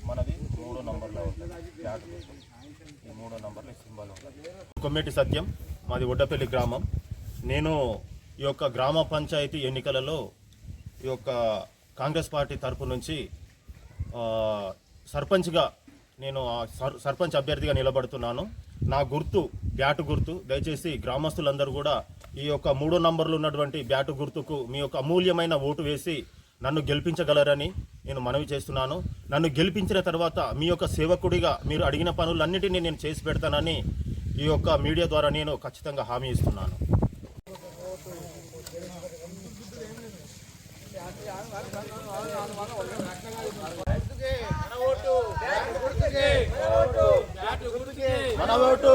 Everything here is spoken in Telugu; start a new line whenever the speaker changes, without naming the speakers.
మనది 3 నంబర్లో ఉంటుంది. ఈ 3 నంబర్ల సింబల్ ఉంటుంది. కొమ్మెటి సత్యం, మాది ఒడ్డపల్లి గ్రామం. నేను ఈ యొక్క గ్రామ పంచాయతీ ఎన్నికలలో ఈ యొక్క కాంగ్రెస్ పార్టీ తరపు నుంచి సర్పంచ్గా నేను సర్పంచ్ అభ్యర్థిగా నిలబడుతున్నాను. నా గుర్తు బ్యాటు గుర్తు. దయచేసి గ్రామస్తులందరూ కూడా ఈ యొక్క 3 నంబర్లు ఉన్నటువంటి బ్యాటు గుర్తుకు మీ యొక్క అమూల్యమైన ఓటు వేసి నన్ను గెలిపించగలరని నేను మనవి చేస్తున్నాను. నన్ను గెలిపించిన తర్వాత మీ యొక్క సేవకుడిగా మీరు అడిగిన పనులన్నిటినీ నేను చేసి పెడతానని ఈ యొక్క మీడియా ద్వారా నేను ఖచ్చితంగా హామీ ఇస్తున్నాను. మన ఓటు